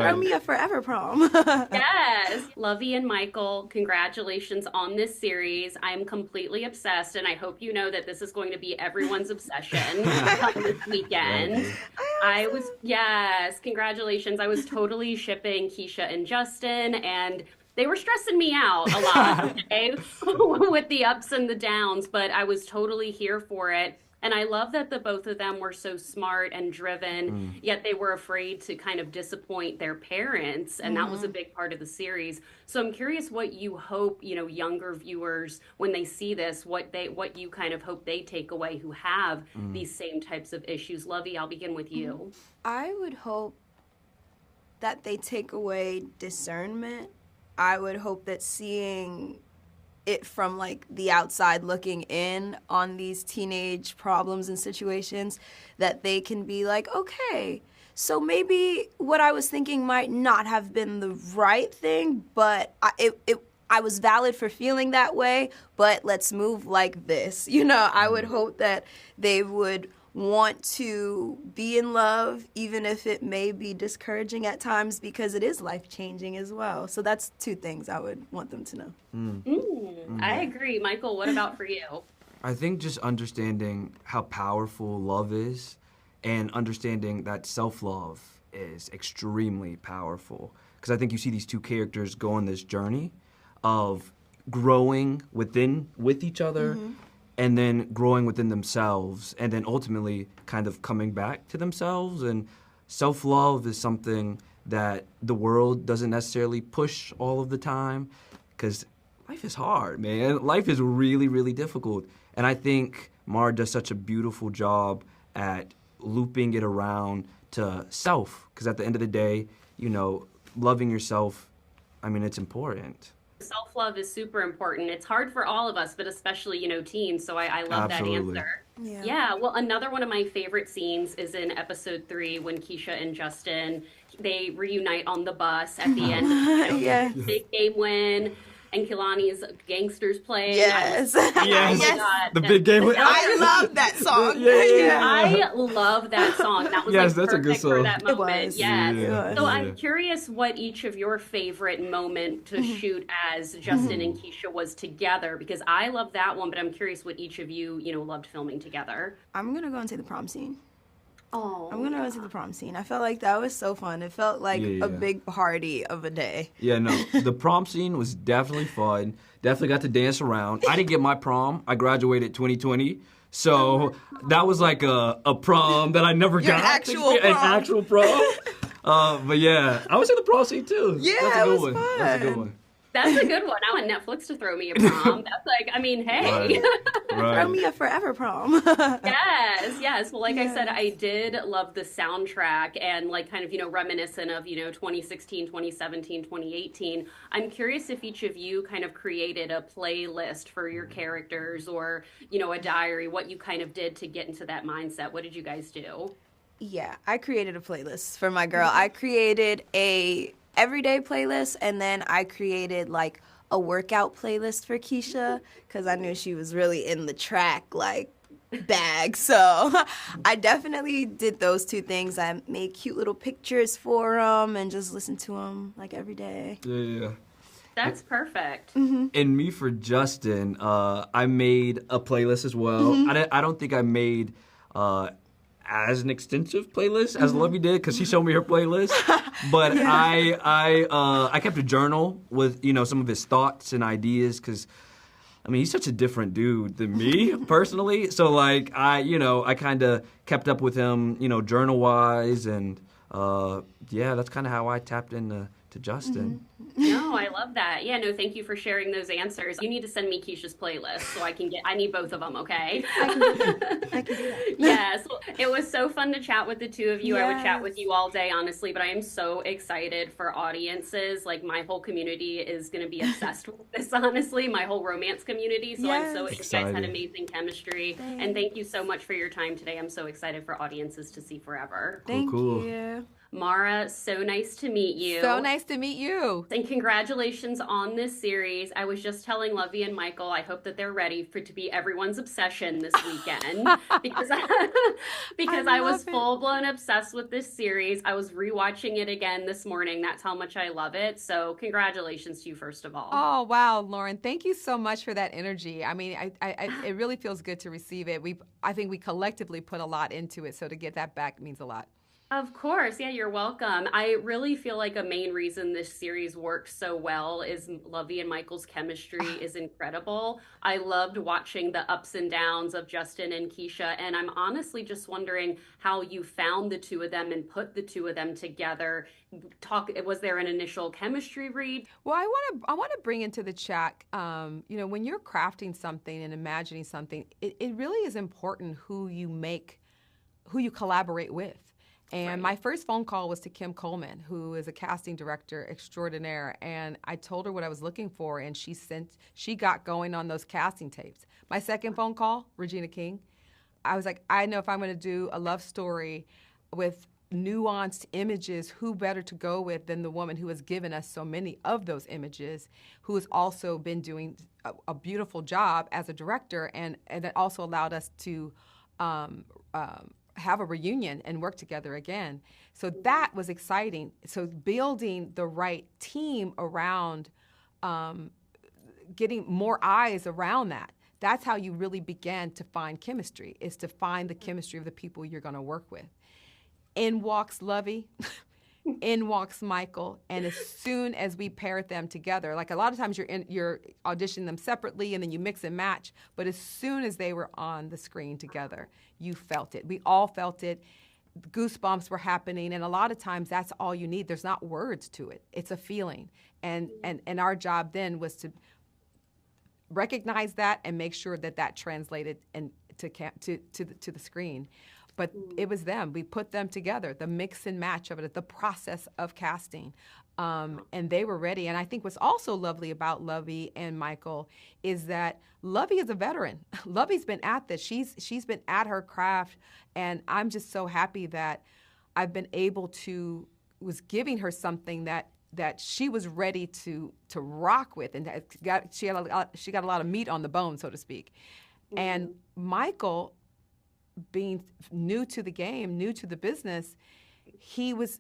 Throw me a forever prom. Yes, Lovie and Michael, congratulations on this series. I'm completely obsessed, and I hope you know that this is going to be everyone's obsession come this weekend. Yes, congratulations. I was totally shipping Keisha and Justin, and they were stressing me out a lot, okay, with the ups and the downs, but I was totally here for it. And I love that the both of them were so smart and driven, yet they were afraid to kind of disappoint their parents, and that was a big part of the series. So I'm curious what you hope, younger viewers when they see this, what you kind of hope they take away who have these same types of issues. Lovey, I'll begin with you. I would hope that they take away discernment. I would hope that seeing it from like the outside looking in on these teenage problems and situations, that they can be like, okay, so maybe what I was thinking might not have been the right thing, but I was valid for feeling that way, but let's move like this. I would hope that they would want to be in love, even if it may be discouraging at times, because it is life-changing as well. So that's two things I would want them to know. I agree. Michael, what about for you? I think just understanding how powerful love is and understanding that self-love is extremely powerful. Because I think you see these two characters go on this journey of growing with each other, and then growing within themselves, and then ultimately kind of coming back to themselves. And self-love is something that the world doesn't necessarily push all of the time, because life is hard, man. Life is really, really difficult. And I think Mara does such a beautiful job at looping it around to self, because at the end of the day, loving yourself, it's important. Self-love is super important. It's hard for all of us, but especially, teens. So I love Absolutely. that answer. Yeah. Well, another one of my favorite scenes is in episode 3 when Keisha and Justin, they reunite on the bus at the end. Yes. Big game win. And Kehlani's Gangsters playing. Yes. Oh my Yes. God. The big game. I love that song. I love that song. That was Yes, like that's a good perfect for song. that It moment. was. Yes. Yeah. So I'm curious what each of your favorite moment to shoot as Justin and Keisha was together, because I love that one, but I'm curious what each of you, loved filming together. I'm going to go and say the prom scene. Oh. I'm going to go and say the prom scene. I felt like that was so fun. It felt like a big party of a day. Yeah, no, the prom scene was definitely fun. Definitely got to dance around. I didn't get my prom. I graduated 2020. So that was like a prom that I never got. An actual prom. But yeah, I would say the prom scene too. Yeah, That's a good it was one. fun. That's a good one. That's a good one. I want Netflix to throw me a prom. That's like, hey. Right. Throw me a forever prom. Yes. Well, like I said, I did love the soundtrack and like kind of, reminiscent of, 2016, 2017, 2018. I'm curious if each of you kind of created a playlist for your characters or, a diary, what you kind of did to get into that mindset. What did you guys do? Yeah, I created a playlist for my girl. I created a everyday playlist, and then I created like a workout playlist for Keisha because I knew she was really in the track bag. So I definitely did those two things. I made cute little pictures for them and just listened to them like every day. Yeah. That's perfect. And me for Justin, I made a playlist as well. I don't think I made as an extensive playlist as Lovie did, because she showed me her playlist. But I kept a journal with some of his thoughts and ideas, because he's such a different dude than me personally. So I kind of kept up with him journal wise, and that's kind of how I tapped into Justin. No, I love that. Yeah, no, thank you for sharing those answers. You need to send me Keisha's playlist so I need both of them, okay? I can do that. Yes, well, it was so fun to chat with the two of you. I would chat Yes. with you all day, honestly, but I am so excited for audiences. Like, my whole community is going to be obsessed with this, honestly, my whole romance community. So I'm so, you guys had Excited. amazing chemistry. And thank you so much for your time today. I'm so excited for audiences to see forever. Thank Cool. you. Mara, so nice to meet you. So nice to meet you. And congratulations on this series. I was just telling Lovie and Michael, I hope that they're ready for it to be everyone's obsession this weekend because I was full blown obsessed with this series. I was rewatching it again this morning. That's how much I love it. So congratulations to you, first of all. Oh, wow, Lauren. Thank you so much for that energy. I mean, it really feels good to receive it. I think we collectively put a lot into it. So to get that back means a lot. Of course. Yeah, you're welcome. I really feel like a main reason this series works so well is Lovie and Michael's chemistry is incredible. I loved watching the ups and downs of Justin and Keisha, and I'm honestly just wondering how you found the two of them and put the two of them together. Was there an initial chemistry read? Well, I want to bring into the chat, when you're crafting something and imagining something, it really is important who you collaborate with. And my first phone call was to Kim Coleman, who is a casting director extraordinaire. And I told her what I was looking for, and she got going on those casting tapes. My second phone call, Regina King, I was like, I know if I'm going to do a love story with nuanced images, who better to go with than the woman who has given us so many of those images, who has also been doing a beautiful job as a director, and that also allowed us to have a reunion and work together again. So that was exciting. So building the right team around getting more eyes around that. That's how you really began to find chemistry, is to find the chemistry of the people you're going to work with. In walks Lovie, in walks Michael, and as soon as we paired them together, like a lot of times you're auditioning them separately and then you mix and match, but as soon as they were on the screen together, you felt it. We all felt it. Goosebumps were happening, and a lot of times that's all you need. There's not words to it. It's a feeling. And our job then was to recognize that and make sure that translated to the screen. But it was them. We put them together, the mix and match of it, the process of casting. And they were ready. And I think what's also lovely about Lovie and Michael is that Lovie is a veteran. Lovie's been at this. She's been at her craft. And I'm just so happy that I've been able was giving her something that she was ready to rock with. And she got a lot of meat on the bone, so to speak. Mm-hmm. And Michael, being new to the game, new to the business, he was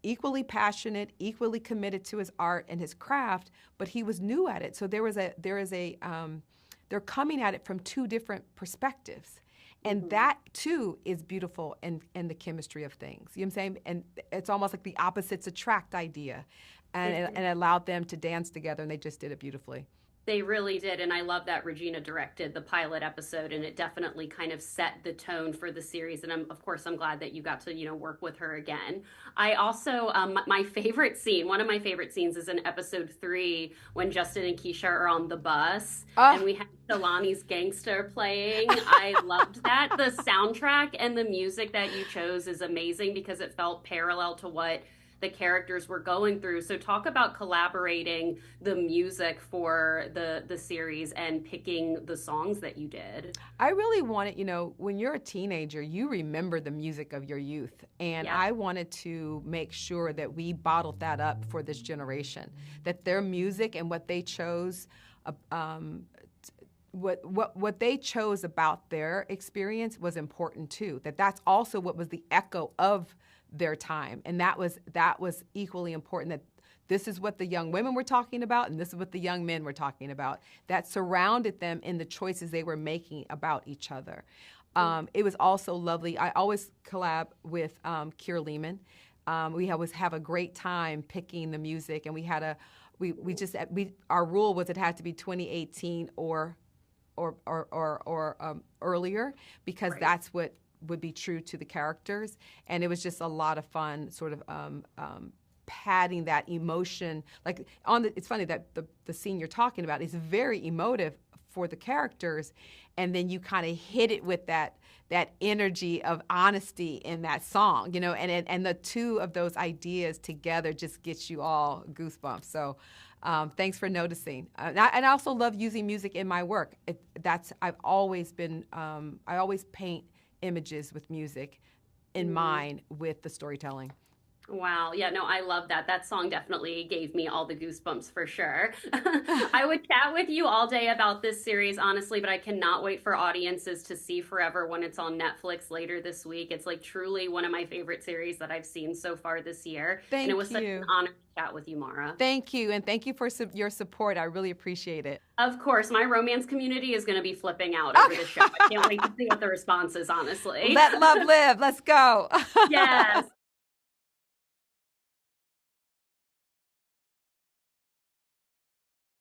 equally passionate, equally committed to his art and his craft, but he was new at it. So they're coming at it from two different perspectives. And that, too, is beautiful in the chemistry of things. You know what I'm saying? And it's almost like the opposites attract idea. And it allowed them to dance together, and they just did it beautifully. They really did, and I love that Regina directed the pilot episode, and it definitely kind of set the tone for the series. And of course, I'm glad that you got to, work with her again. I also, my favorite scene, one of my favorite scenes is in episode 3 when Justin and Keisha are on the bus, and we have Delaney's Gangster playing. I loved that. The soundtrack and the music that you chose is amazing because it felt parallel to what the characters were going through. So talk about collaborating the music for the series and picking the songs that you did. I really wanted, when you're a teenager, you remember the music of your youth. And I wanted to make sure that we bottled that up for this generation, that their music and what they chose, what they chose about their experience was important too. That's also what was the echo of their time, and that was equally important, that this is what the young women were talking about and this is what the young men were talking about, that surrounded them in the choices they were making about each other. It was also lovely. I always collab with Keir Lehman. We always have a great time picking the music, and our rule was it had to be 2018 or earlier, because that's what would be true to the characters. And it was just a lot of fun sort of padding that emotion. Like it's funny that the scene you're talking about is very emotive for the characters, and then you kind of hit it with that energy of honesty in that song, and the two of those ideas together just gets you all goosebumps. So thanks for noticing. And I also love using music in my work. I always paint images with music in mind with the storytelling. Wow. Yeah, no, I love that. That song definitely gave me all the goosebumps for sure. I would chat with you all day about this series, honestly, but I cannot wait for audiences to see Forever when it's on Netflix later this week. It's like truly one of my favorite series that I've seen so far this year. And it was such an honor to chat with you, Mara. Thank you. And thank you for your support. I really appreciate it. Of course, my romance community is going to be flipping out over the show. I can't wait to see what the response is, honestly. Let love live. Let's go. Yes.